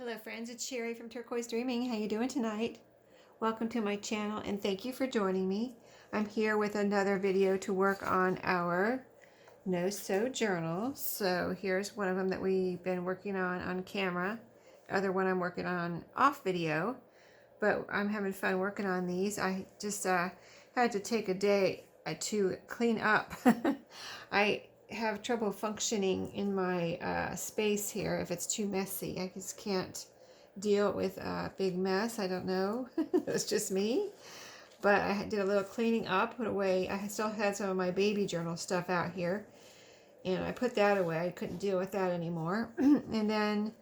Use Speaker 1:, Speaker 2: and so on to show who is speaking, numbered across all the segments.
Speaker 1: Hello friends, it's Sherry from Turquoise Dreaming. How you doing tonight? Welcome to my channel and thank you for joining me. I'm here with another video to work on our no-sew journal. So here's one of them that we've been working on camera. The other one I'm working on off video, but I'm having fun working on these. I just had to take a day to clean up. I have trouble functioning in my space here if it's too messy. I just can't deal with a big mess. I don't know. It's just me. But I did a little cleaning up, put away. I still had some of my baby journal stuff out here, and I put that away. I couldn't deal with that anymore. And then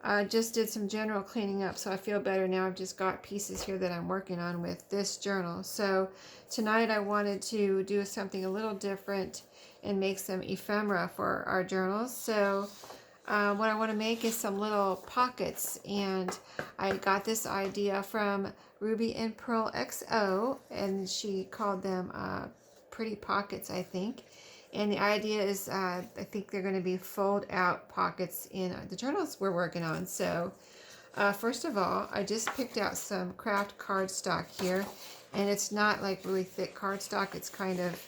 Speaker 1: I just did some general cleaning up, so I feel better now. I've just got pieces here that I'm working on with this journal. So tonight I wanted to do something a little different and make some ephemera for our journals. So what I want to make is some little pockets, and I got this idea from Ruby and Pearl XO, and she called them pretty pockets, I think. And the idea is I think they're going to be fold out pockets in the journals we're working on. So first of all, I just picked out some craft cardstock here, and it's not like really thick cardstock. It's kind of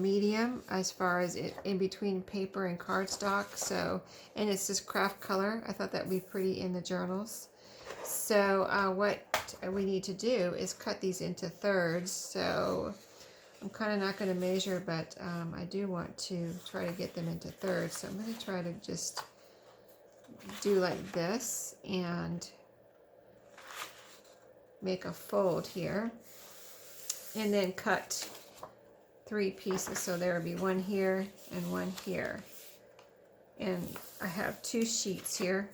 Speaker 1: medium as far as in between paper and cardstock. So, and it's this craft color. I thought that would be pretty in the journals. So what we need to do is cut these into thirds. So I'm kind of not going to measure, but I do want to try to get them into thirds. So I'm going to try to just do like this and make a fold here, and then cut 3 pieces. So there will be one here and one here. And I have 2 sheets here.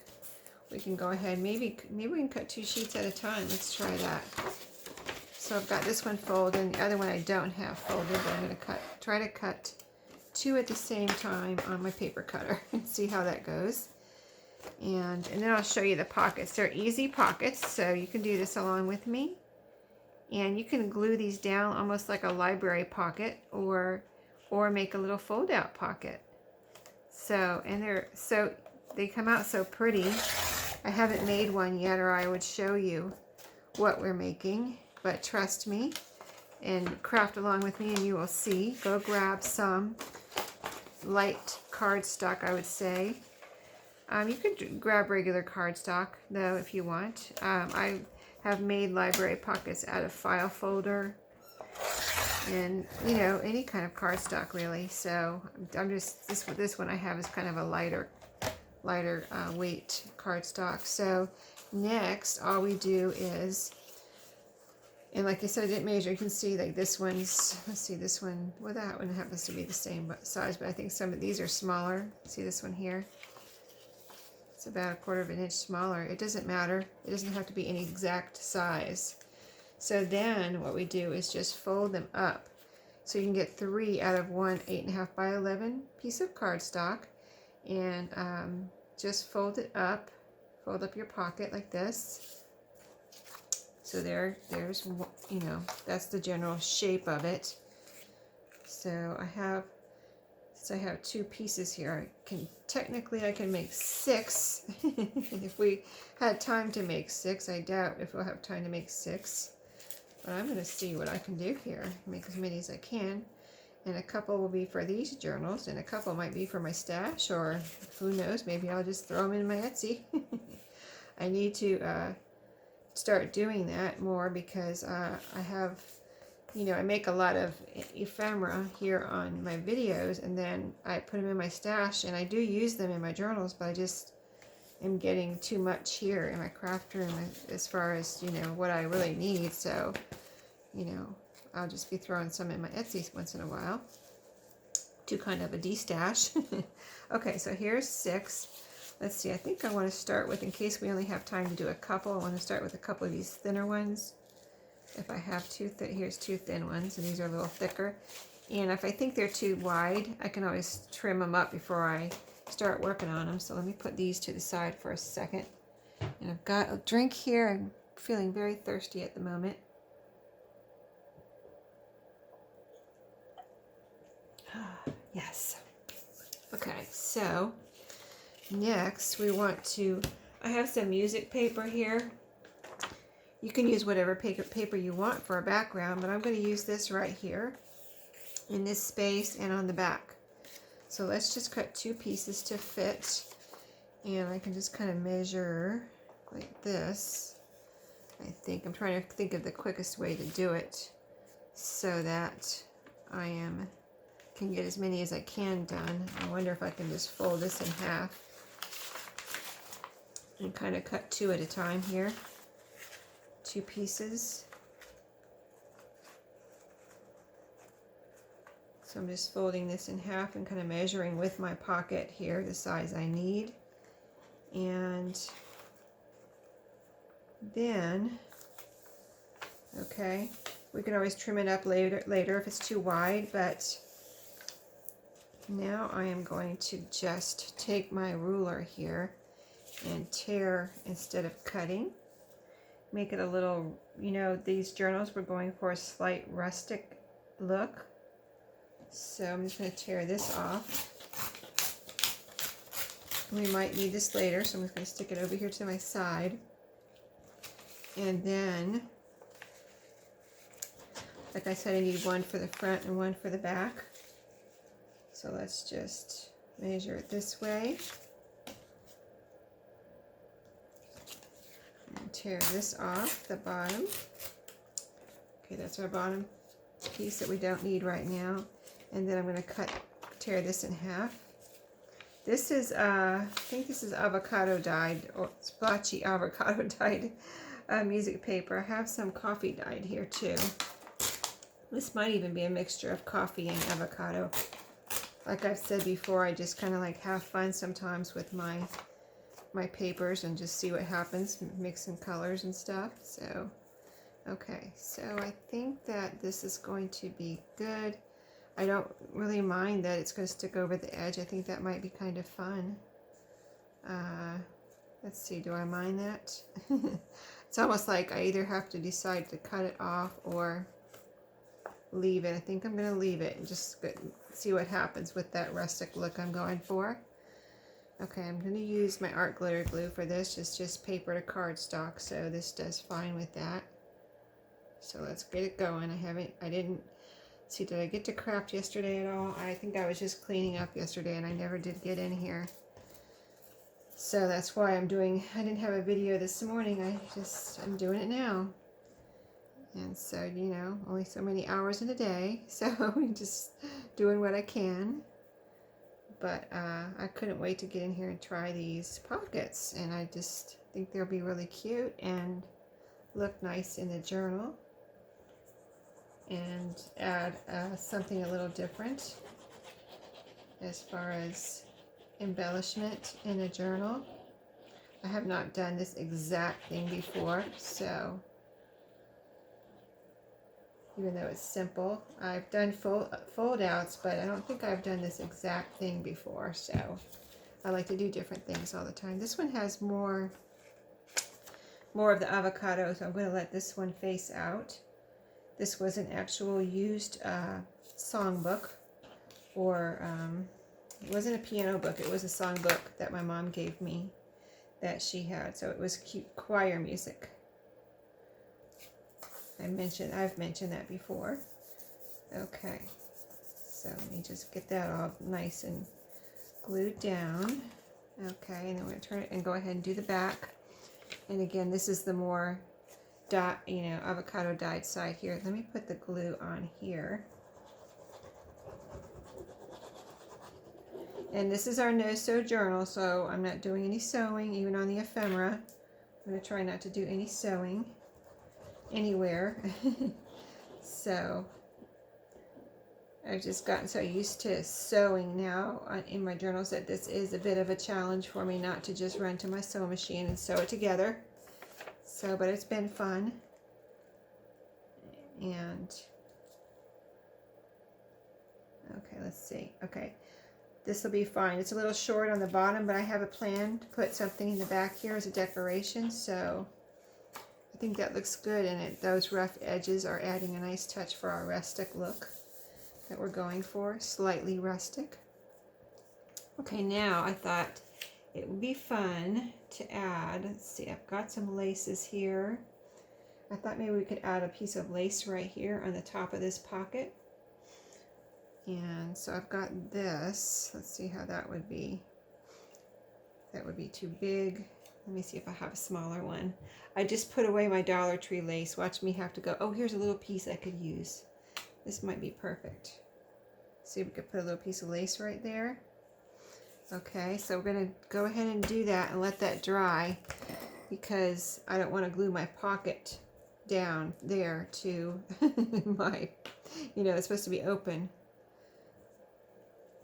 Speaker 1: We can go ahead, maybe we can cut 2 sheets at a time. Let's try that. So I've got this one folded, and the other one I don't have folded, but I'm going to try to cut 2 at the same time on my paper cutter and see how that goes. And then I'll show you the pockets. They're easy pockets, so you can do this along with me. And you can glue these down almost like a library pocket, or make a little fold out pocket. So, and they come out so pretty. I haven't made one yet, or I would show you what we're making. But trust me and craft along with me and you will see. Go grab some light cardstock, I would say. You could grab regular cardstock though if you want. I have made library pockets out of file folder and any kind of cardstock really. So I'm just this one I have is kind of a lighter weight cardstock. So next all we do is, and like I said, I didn't measure. You can see like this one's, let's see, this one, well that one happens to be the same size, but I think some of these are smaller. See this one here? It's about 1/4 of an inch smaller. It doesn't matter. It doesn't have to be any exact size. So then what we do is just fold them up. So you can get 3 out of one 8.5 by 11 piece of cardstock, and just fold it up. Fold up your pocket like this. So there's, that's the general shape of it. So I have 2 pieces here. I can make 6. If we had time to make 6, I doubt if we'll have time to make 6. But I'm going to see what I can do here. Make as many as I can. And a couple will be for these journals, and a couple might be for my stash, or who knows, maybe I'll just throw them in my Etsy. I need to start doing that more because I have, I make a lot of ephemera here on my videos, and then I put them in my stash, and I do use them in my journals, but I just am getting too much here in my craft room as far as, what I really need. So, I'll just be throwing some in my Etsy once in a while to kind of a de-stash. Okay, so here's 6. Let's see, I think I want to start with, in case we only have time to do a couple, I want to start with a couple of these thinner ones. If I have here's 2 thin ones, and these are a little thicker. And if I think they're too wide, I can always trim them up before I start working on them. So let me put these to the side for a second. And I've got a drink here. I'm feeling very thirsty at the moment. Yes. Okay, so next we want to I have some music paper here. You can use whatever paper you want for a background, but I'm going to use this right here in this space and on the back. So let's just cut 2 pieces to fit, and I can just kind of measure like this. I think I'm trying to think of the quickest way to do it so that I can get as many as I can done. I wonder if I can just fold this in half and kind of cut 2 at a time here. 2 pieces. So I'm just folding this in half and kind of measuring with my pocket here the size I need. And then, okay, we can always trim it up later if it's too wide, but now I am going to just take my ruler here and tear instead of cutting. Make it a little, you know, these journals we're going for a slight rustic look. So I'm just going to tear this off. We might need this later, so I'm just going to stick it over here to my side. And then, like I said, I need one for the front and one for the back. So let's just measure it this way. And tear this off the bottom. Okay, that's our bottom piece that we don't need right now. And then I'm going to tear this in half. This is, I think this is avocado dyed, or splotchy avocado dyed music paper. I have some coffee dyed here too. This might even be a mixture of coffee and avocado. Like I've said before, I just kind of like have fun sometimes with my papers and just see what happens, mixing colors and stuff. So, okay, so I think that this is going to be good. I don't really mind that it's going to stick over the edge. I think that might be kind of fun. Let's see, do I mind that? It's almost like I either have to decide to cut it off or leave it. I think I'm going to leave it and just see what happens with that rustic look I'm going for. Okay, I'm going to use my art glitter glue for this. It's just paper to cardstock, so this does fine with that. So let's get it going. I didn't see, did I get to craft yesterday at all? I think I was just cleaning up yesterday and I never did get in here. So that's why I didn't have a video this morning. I'm doing it now. And so, you know, only so many hours in a day. So I'm just doing what I can. But I couldn't wait to get in here and try these pockets. And I just think they'll be really cute and look nice in the journal. And add something a little different as far as embellishment in a journal. I have not done this exact thing before, so even though it's simple, I've done fold outs, but I don't think I've done this exact thing before, so I like to do different things all the time. This one has more of the avocado, so I'm going to let this one face out. This was an actual used songbook, or it wasn't a piano book, it was a songbook that my mom gave me that she had, so it was cute choir music. I've mentioned that before. Okay, so let me just get that all nice and glued down. Okay, and then we're going to turn it and go ahead and do the back. And again, this is the more avocado dyed side here. Let me put the glue on here. And this is our no-sew journal, so I'm not doing any sewing, even on the ephemera. I'm going to try not to do any sewing anywhere. So I've just gotten so used to sewing now in my journals that this is a bit of a challenge for me not to just run to my sewing machine and sew it together. So, but it's been fun. And okay, let's see. Okay, this will be fine. It's a little short on the bottom, but I have a plan to put something in the back here as a decoration, so I think that looks good, and those rough edges are adding a nice touch for our rustic look that we're going for, slightly rustic. Okay, now I thought it would be fun to add, let's see, I've got some laces here. I thought maybe we could add a piece of lace right here on the top of this pocket. And so I've got this. Let's see how that would be. That would be too big. Let me see if I have a smaller one. I just put away my Dollar Tree lace. Watch me have to go, oh, here's a little piece I could use. This might be perfect. See if we could put a little piece of lace right there. Okay, so we're going to go ahead and do that and let that dry because I don't want to glue my pocket down there to my, you know, it's supposed to be open.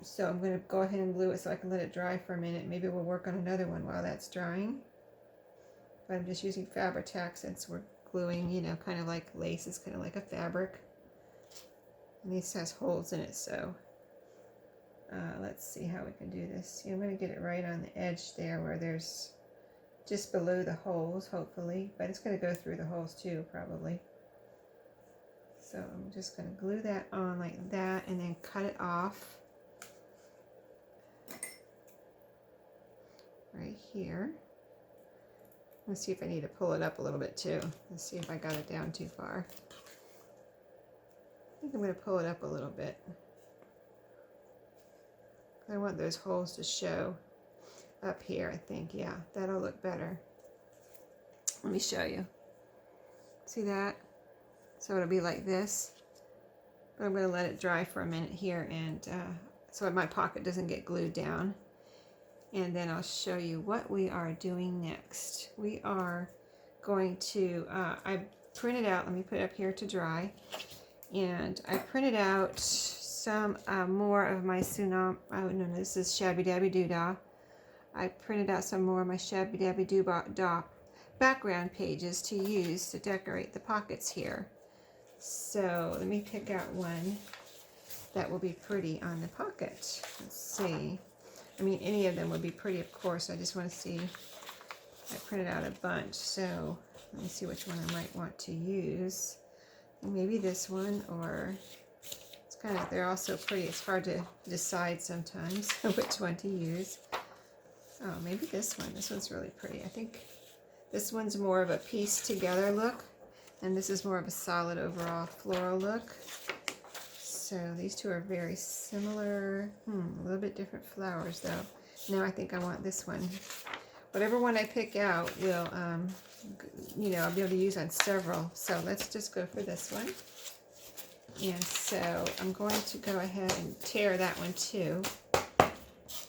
Speaker 1: So I'm going to go ahead and glue it so I can let it dry for a minute. Maybe we'll work on another one while that's drying. But I'm just using Fabri-Tac since we're gluing, you know, kind of like lace is kind of like a fabric. And this has holes in it, so let's see how we can do this. I'm going to get it right on the edge there where there's just below the holes, hopefully. But it's going to go through the holes too, probably. So I'm just going to glue that on like that and then cut it off. Right here. Let's see if I need to pull it up a little bit too. Let's see if I got it down too far. I think I'm going to pull it up a little bit. I want those holes to show up here, I think. Yeah, that'll look better. Let me show you. See that? So it'll be like this. But I'm going to let it dry for a minute here and so my pocket doesn't get glued down. And then I'll show you what we are doing next. We are going to, I printed out, let me put it up here to dry. And I printed out some more of my Tsunami, oh no, this is ShabbyDabbyDooDah. I printed out some more of my ShabbyDabbyDooDah background pages to use to decorate the pockets here. So let me pick out one that will be pretty on the pocket. Let's see. I mean, any of them would be pretty, of course. I just want to see. I printed out a bunch, so let me see which one I might want to use. Maybe this one, or it's kind of, they're all so pretty. It's hard to decide sometimes which one to use. Oh, maybe this one. This one's really pretty. I think this one's more of a piece together look, and this is more of a solid overall floral look. So these two are very similar. A little bit different flowers though. Now I think I want this one. Whatever one I pick out will, you know, I'll be able to use on several. So let's just go for this one. And so I'm going to go ahead and tear that one too.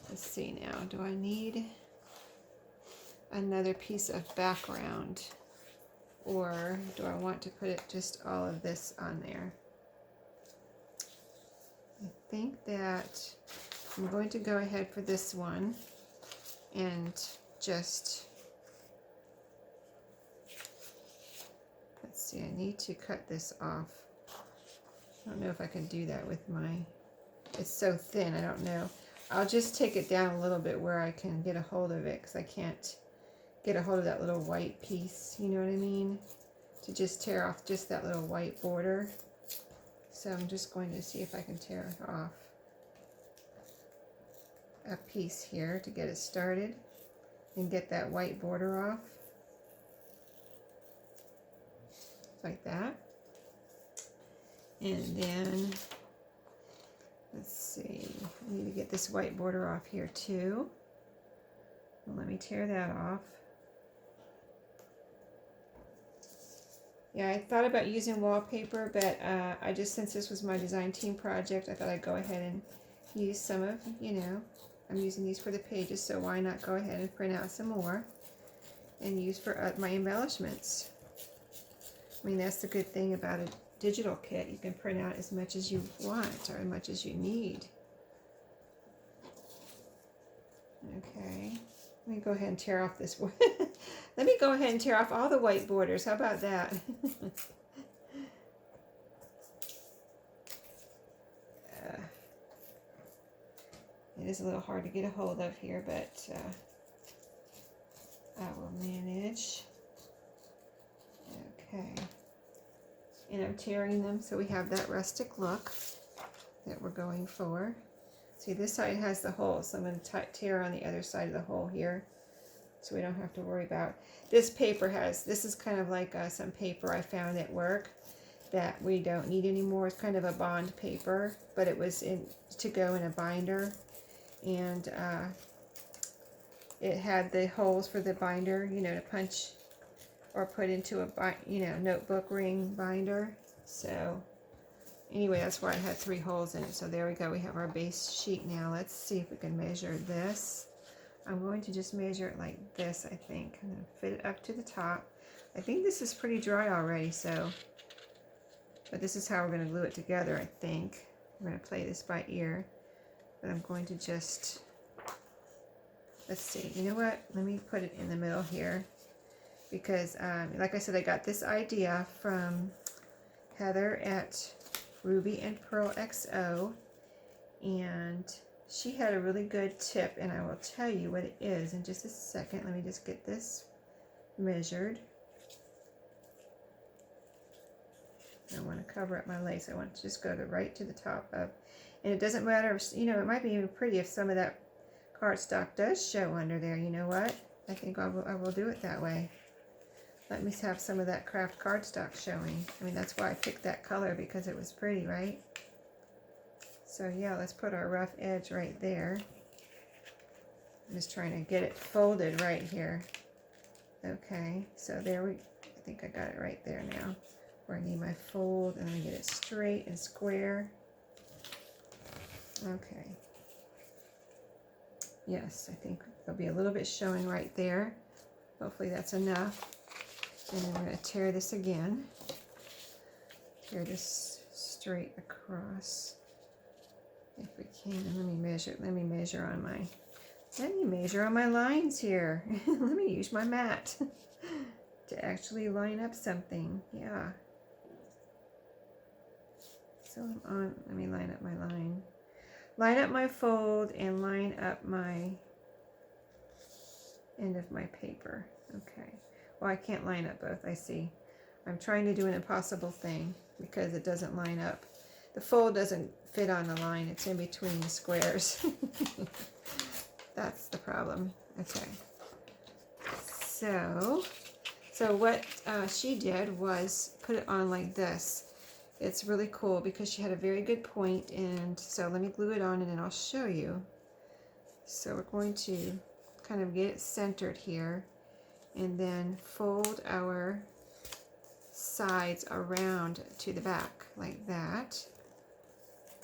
Speaker 1: Let's see now. Do I need another piece of background? Or do I want to put it just all of this on there? I think that I'm going to go ahead for this one and just, let's see, I need to cut this off. I don't know if I can do that with my, it's so thin, I don't know. I'll just take it down a little bit where I can get a hold of it because I can't get a hold of that little white piece, you know what I mean? To just tear off just that little white border. So I'm just going to see if I can tear off a piece here to get it started and get that white border off. Like that. And then, let's see, I need to get this white border off here too. Well, let me tear that off. Yeah, I thought about using wallpaper, but I just, since this was my design team project, I thought I'd go ahead and use some of, you know, I'm using these for the pages, so why not go ahead and print out some more and use for my embellishments. I mean, that's the good thing about a digital kit. You can print out as much as you want or as much as you need. Okay, let me go ahead and tear off this one. Let me go ahead and tear off all the white borders. How about that? It is a little hard to get a hold of here, but I will manage. Okay. And I'm tearing them so we have that rustic look that we're going for. See, this side has the hole, so I'm going to tear on the other side of the hole here, so we don't have to worry about. This paper has, this is kind of like some paper I found at work that we don't need anymore. It's kind of a bond paper, but it was to go in a binder, and it had the holes for the binder, you know, to punch or put into a, you know, notebook ring binder. So anyway, that's why I had 3 holes in it. So there we go. We have our base sheet now. Let's see if we can measure this. I'm going to just measure it like this, I think. I'm going to fit it up to the top. I think this is pretty dry already, so, but this is how we're going to glue it together, I think. I'm going to play this by ear, but I'm going to just, let's see. You know what? Let me put it in the middle here, because like I said, I got this idea from Heather at Ruby and Pearl XO, and she had a really good tip, and I will tell you what it is in just a second. Let me just get this measured. I want to cover up my lace. I want to just go right to the top of, and it doesn't matter if, you know, it might be even pretty if some of that cardstock does show under there. You know what? I think I will do it that way. Let me have some of that craft cardstock showing. I mean, that's why I picked that color, because it was pretty, right? So yeah, let's put our rough edge right there. I'm just trying to get it folded right here. Okay, so there I think I got it right there now. Where I need my fold, and I get it straight and square. Okay. Yes, I think there'll be a little bit showing right there. Hopefully that's enough. And then we're going to tear this again. Tear this straight across. If we can, and let me measure on my lines here. Let me use my mat to actually line up something. Yeah. So let me line up my line. Line up my fold and line up my end of my paper. Okay. Well, I can't line up both, I see. I'm trying to do an impossible thing because it doesn't line up. The fold doesn't fit on the line. It's in between the squares. That's the problem. Okay. So what she did was put it on like this. It's really cool because she had a very good point, and so let me glue it on and then I'll show you. So we're going to kind of get it centered here and then fold our sides around to the back like that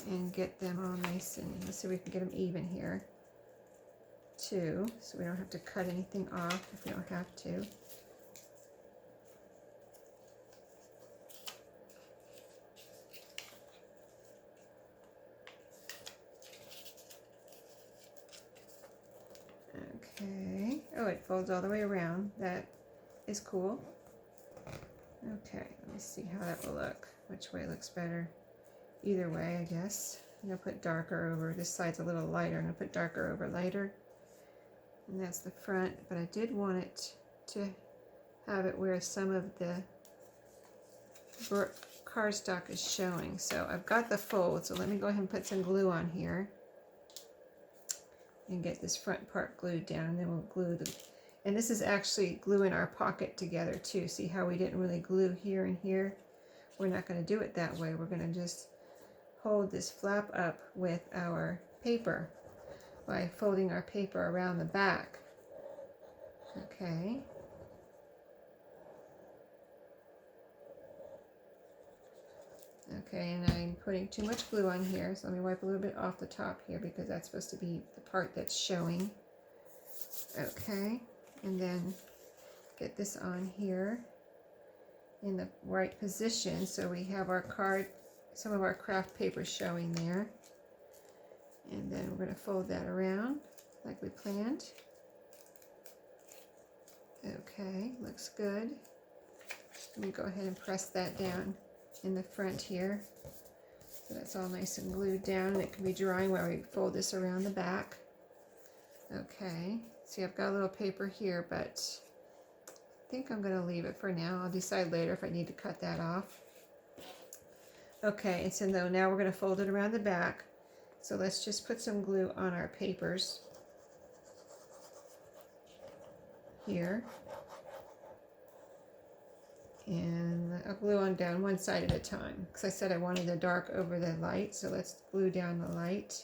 Speaker 1: and get them all nice, and let's see if we can get them even here too, so we don't have to cut anything off if we don't have to. Okay. Oh, it folds all the way around. That is cool. Okay, let me see how that will look. Which way looks better? Either way, I guess. I'm going to put darker over. This side's a little lighter. I'm going to put darker over lighter. And that's the front. But I did want it to have it where some of the cardstock is showing. So I've got the fold. So let me go ahead and put some glue on here. And get this front part glued down, and then we'll glue the, and this is actually gluing our pocket together too. See how we didn't really glue here and here? We're not going to do it that way. We're going to just hold this flap up with our paper by folding our paper around the back. Okay. Okay, and I'm putting too much glue on here, so let me wipe a little bit off the top here because that's supposed to be the part that's showing. Okay, and then get this on here in the right position so we have our card, some of our craft paper showing there. And then we're going to fold that around like we planned. Okay, looks good. Let me go ahead and press that down in the front here, so that's all nice and glued down, and it can be drying while we fold this around the back. Okay, see, I've got a little paper here, but I think I'm going to leave it for now. I'll decide later if I need to cut that off. Okay, and so now we're going to fold it around the back, So let's just put some glue on our papers here. And I'll glue on down one side at a time because I said I wanted the dark over the light. So let's glue down the light.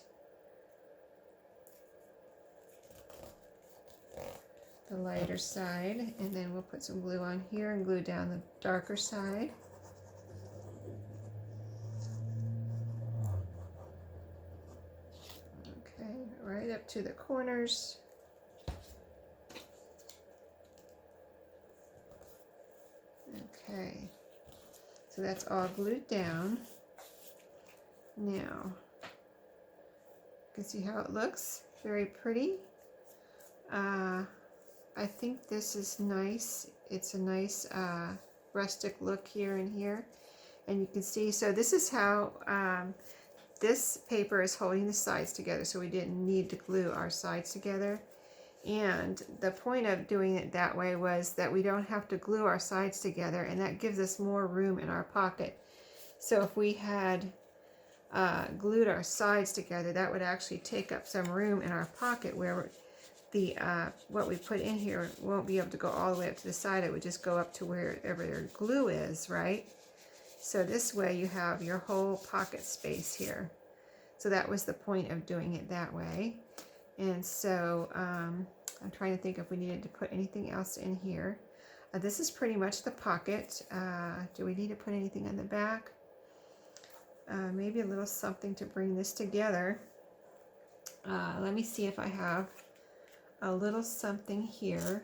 Speaker 1: The lighter side, and then we'll put some glue on here and glue down the darker side. Okay, right up to the corners. Okay, so that's all glued down. Now, you can see how it looks, very pretty. I think this is nice. It's a nice rustic look here and here. And you can see, so this is how this paper is holding the sides together, so we didn't need to glue our sides together. And the point of doing it that way was that we don't have to glue our sides together, and that gives us more room in our pocket. So if we had glued our sides together, that would actually take up some room in our pocket where the what we put in here won't be able to go all the way up to the side. It would just go up to wherever your glue is, right? So this way you have your whole pocket space here. So that was the point of doing it that way. And so I'm trying to think if we needed to put anything else in here. This is pretty much the pocket. Do we need to put anything on the back? Maybe a little something to bring this together. Let me see if I have a little something here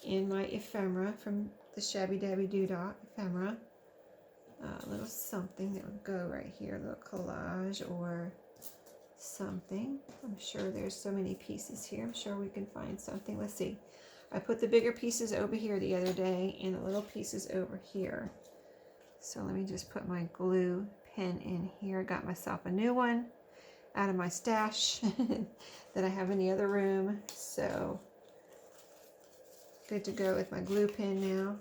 Speaker 1: in my ephemera from the ShabbyDabbyDooDah ephemera. A little something that would go right here, a little collage or something. I'm sure there's so many pieces here. I'm sure we can find something. Let's see. I put the bigger pieces over here the other day and the little pieces over here. So let me just put my glue pen in here. Got myself a new one out of my stash that I have in the other room. So good to go with my glue pen now.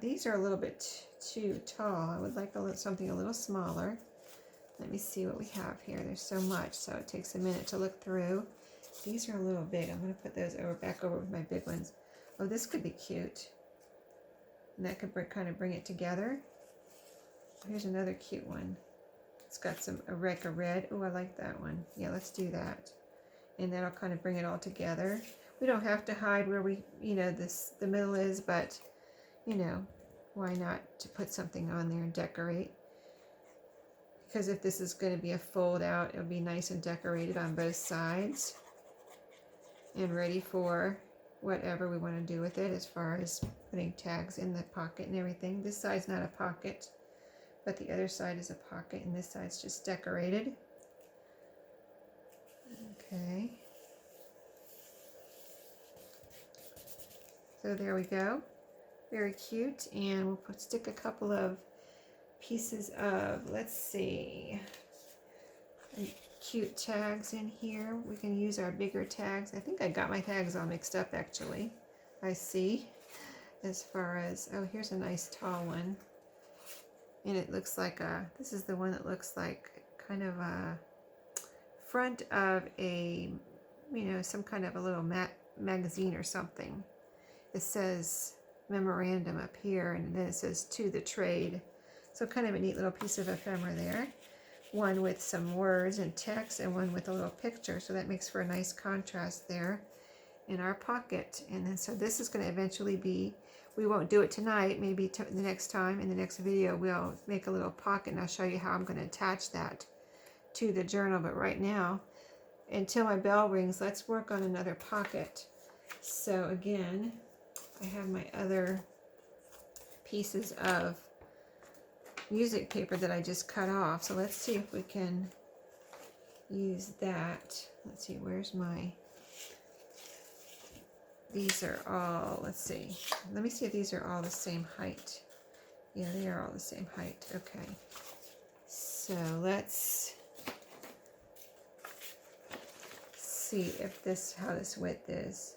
Speaker 1: These are a little bit too tall. I would like something a little smaller. Let me see what we have here. There's so much, so it takes a minute to look through. These are a little big. I'm going to put those back over with my big ones. Oh, this could be cute. And that could kind of bring it together. Here's another cute one. It's got a red. Oh, I like that one. Yeah, let's do that. And that'll kind of bring it all together. We don't have to hide where the middle is, but, why not to put something on there and decorate? Because if this is going to be a fold out, it'll be nice and decorated on both sides and ready for whatever we want to do with it as far as putting tags in the pocket and everything. This side's not a pocket, but the other side is a pocket, and this side's just decorated. Okay. So there we go. Very cute. And we'll stick a couple of pieces of, let's see, cute tags in here. We can use our bigger tags. I think I got my tags all mixed up, actually. I see. As far as, oh, here's a nice tall one. And it looks like this is the one that looks like kind of a front of a, some kind of a little magazine or something. It says memorandum up here, and then it says to the trade. So kind of a neat little piece of ephemera there. One with some words and text, and one with a little picture. So that makes for a nice contrast there in our pocket. And then so this is going to eventually be, we won't do it tonight, maybe the next time in the next video we'll make a little pocket, and I'll show you how I'm going to attach that to the journal. But right now, until my bell rings, let's work on another pocket. So again, I have my other pieces of music paper that I just cut off. So let's see if we can use that. Let's see, where's my, these are all, let's see. Let me see if these are all the same height. Yeah, they are all the same height. Okay. So let's see if how this width is.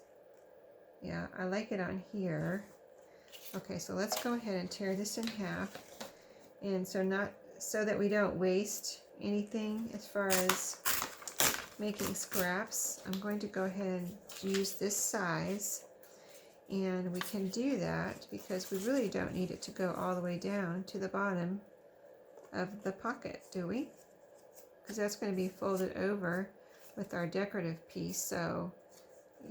Speaker 1: Yeah, I like it on here. Okay, so let's go ahead and tear this in half. And so that we don't waste anything as far as making scraps, I'm going to go ahead and use this size. And we can do that because we really don't need it to go all the way down to the bottom of the pocket, do we? Because that's going to be folded over with our decorative piece. So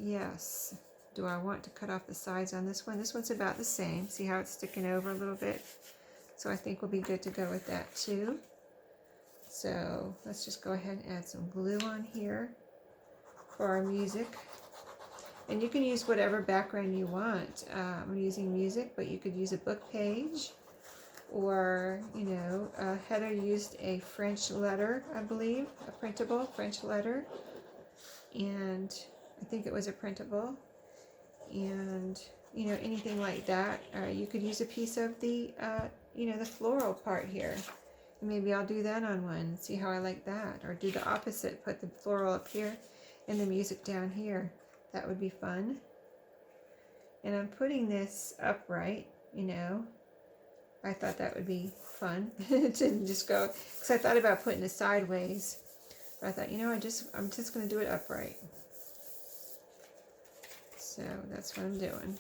Speaker 1: yes, do I want to cut off the sides on this one? This one's about the same. See how it's sticking over a little bit? So I think we'll be good to go with that too. So let's just go ahead and add some glue on here for our music. And you can use whatever background you want. I'm using music, but you could use a book page, or, you know, Heather used a French letter, I believe, a printable French letter, and I think it was a printable, and, you know, anything like that. You could use a piece of the, you know, the floral part here. Maybe I'll do that on one, see how I like that, or do the opposite, put the floral up here and the music down here. That would be fun. And I'm putting this upright, you know. I thought that would be fun to just go, because I thought about putting it sideways. But I thought, you know, I'm just going to do it upright. So that's what I'm doing.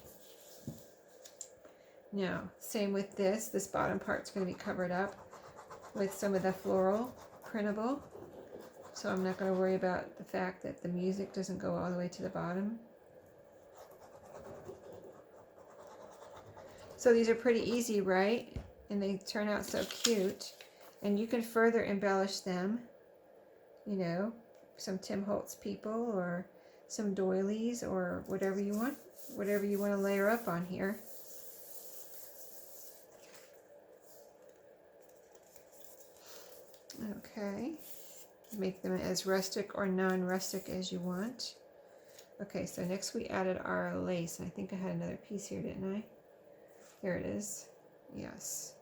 Speaker 1: Now, same with this. This bottom part's going to be covered up with some of the floral printable. So I'm not going to worry about the fact that the music doesn't go all the way to the bottom. So these are pretty easy, right? And they turn out so cute. And you can further embellish them. You know, some Tim Holtz people or some doilies or whatever you want. Whatever you want to layer up on here. Okay. Make them as rustic or non-rustic as you want. Okay, so next we added our lace. I think I had another piece here, didn't I? Here it is. Yes.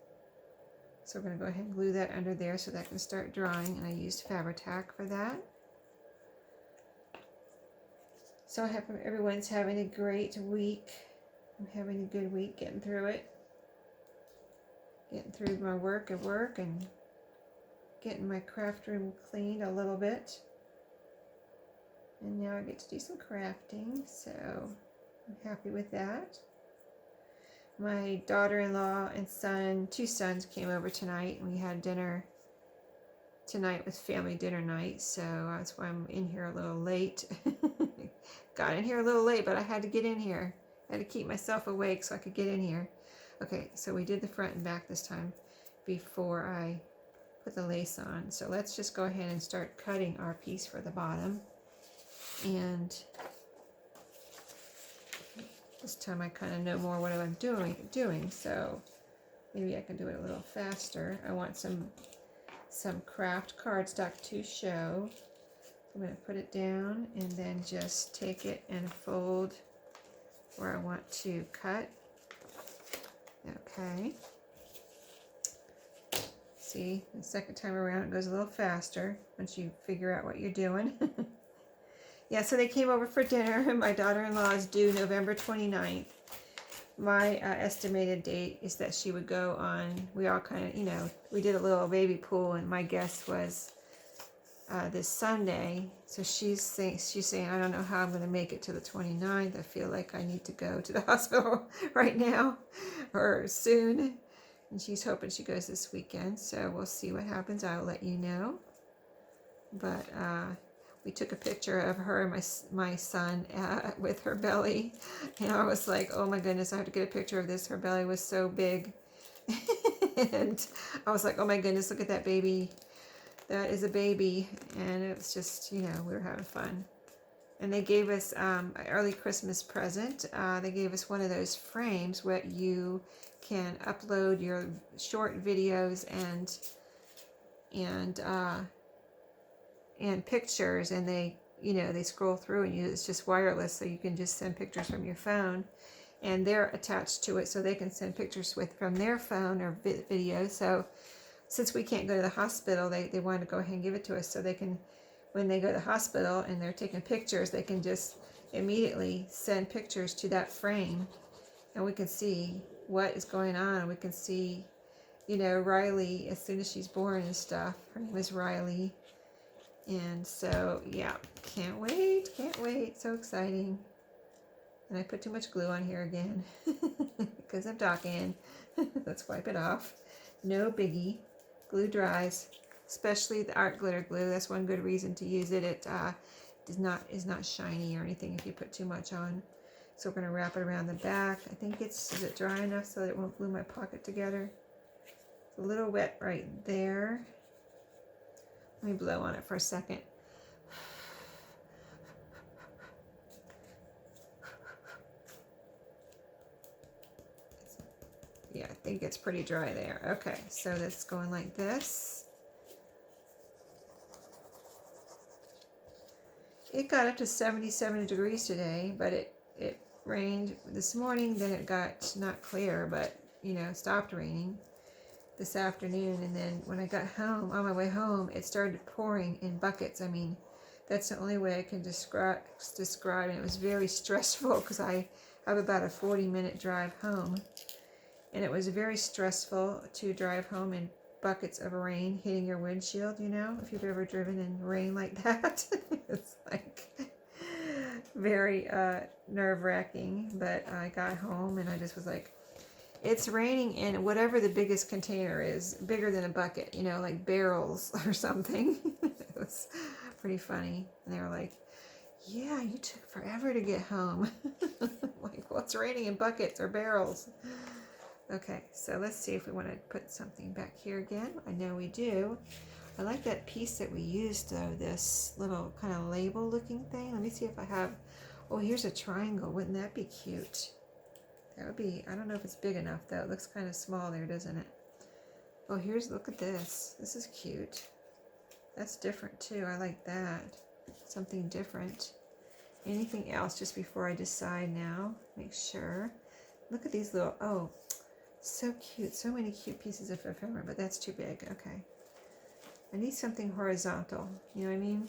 Speaker 1: So we're going to go ahead and glue that under there so that can start drying, and I used Fabri-Tac for that. So I hope everyone's having a great week. I'm having a good week, getting through it. Getting through my work and getting my craft room cleaned a little bit. And now I get to do some crafting, so I'm happy with that. My daughter-in-law and son, 2 sons, came over tonight, and we had dinner tonight with family dinner night, so that's why I'm in here a little late. Got in here a little late, but I had to get in here. I had to keep myself awake so I could get in here. Okay, so we did the front and back this time before I put the lace on. So let's just go ahead and start cutting our piece for the bottom. And this time I kind of know more what I'm doing, so maybe I can do it a little faster. I want some craft cardstock to show. I'm going to put it down and then just take it and fold where I want to cut. Okay. See, the second time around it goes a little faster once you figure out what you're doing. Yeah, so they came over for dinner. My daughter-in-law is due November 29th. My estimated date is that she would go on, we all kind of, you know, we did a little baby pool, and my guess was this Sunday. So she's saying, I don't know how I'm going to make it to the 29th. I feel like I need to go to the hospital right now or soon. And she's hoping she goes this weekend. So we'll see what happens. I'll let you know. But we took a picture of her and my son with her belly. And I was like, oh my goodness, I have to get a picture of this. Her belly was so big. And I was like, oh my goodness, look at that baby. That is a baby. And it was just, you know, we were having fun. And they gave us an early Christmas present. They gave us one of those frames where you can upload your short videos and pictures, and they, you know, they scroll through, and it's just wireless, so you can just send pictures from your phone, and they're attached to it, so they can send pictures from their phone or video. So since we can't go to the hospital, they wanted to go ahead and give it to us, so they can, when they go to the hospital and they're taking pictures, they can just immediately send pictures to that frame, and we can see what is going on. We can see, you know, Riley as soon as she's born and stuff. Her name is Riley. And so, yeah, can't wait, so exciting. And I put too much glue on here again because I'm talking. Let's wipe it off. No biggie. Glue dries, especially the art glitter glue. That's one good reason to use it. It is not shiny or anything if you put too much on. So we're going to wrap it around the back. I think is it dry enough so that it won't glue my pocket together? It's a little wet right there. Let me blow on it for a second. Yeah, I think it's pretty dry there. Okay, so that's going like this. It got up to 77 degrees today, but it rained this morning, then it got not clear, but you know, stopped raining this afternoon. And then when I got home, on my way home, it started pouring in buckets. I mean, that's the only way I can describe it. It was very stressful because I have about a 40-minute drive home. And it was very stressful to drive home in buckets of rain hitting your windshield, you know, if you've ever driven in rain like that. It's like very nerve-wracking. But I got home and I just was like, it's raining in whatever the biggest container is, bigger than a bucket, you know, like barrels or something. It was pretty funny. And they were like, yeah, you took forever to get home. Like, well, it's raining in buckets or barrels. Okay, so let's see if we want to put something back here again. I know we do. I like that piece that we used though, this little kind of label looking thing. Let me see if I have, oh, here's a triangle. Wouldn't that be cute? That would be, I don't know if it's big enough though. It looks kind of small there, doesn't it? Oh, look at this. This is cute. That's different too. I like that. Something different. Anything else just before I decide now? Make sure. Look at these little, oh, so cute. So many cute pieces of ephemera, but that's too big. Okay. I need something horizontal. You know what I mean?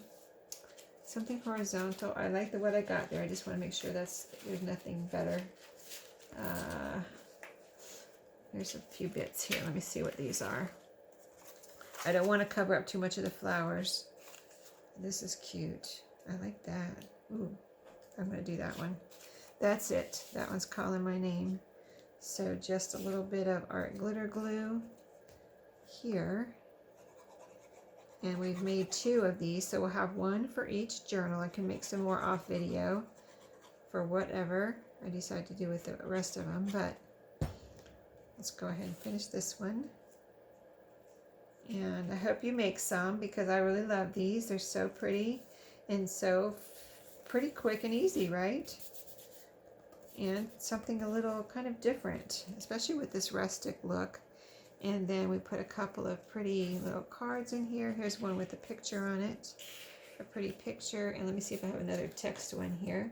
Speaker 1: Something horizontal. I like what I got there. I just want to make sure there's nothing better. There's a few bits here. Let me see what these are. I don't want to cover up too much of the flowers. This is cute. I like that. Ooh, I'm going to do that one. That's it. That one's calling my name. So just a little bit of art glitter glue here. And we've made 2 of these, so we'll have 1 for each journal. I can make some more off video for whatever I decide to do with the rest of them, but let's go ahead and finish this one. And I hope you make some because I really love these. They're so pretty and so pretty quick and easy, right? And something a little kind of different, especially with this rustic look. And then we put a couple of pretty little cards in here. Here's one with a picture on it, a pretty picture. And let me see if I have another text one here.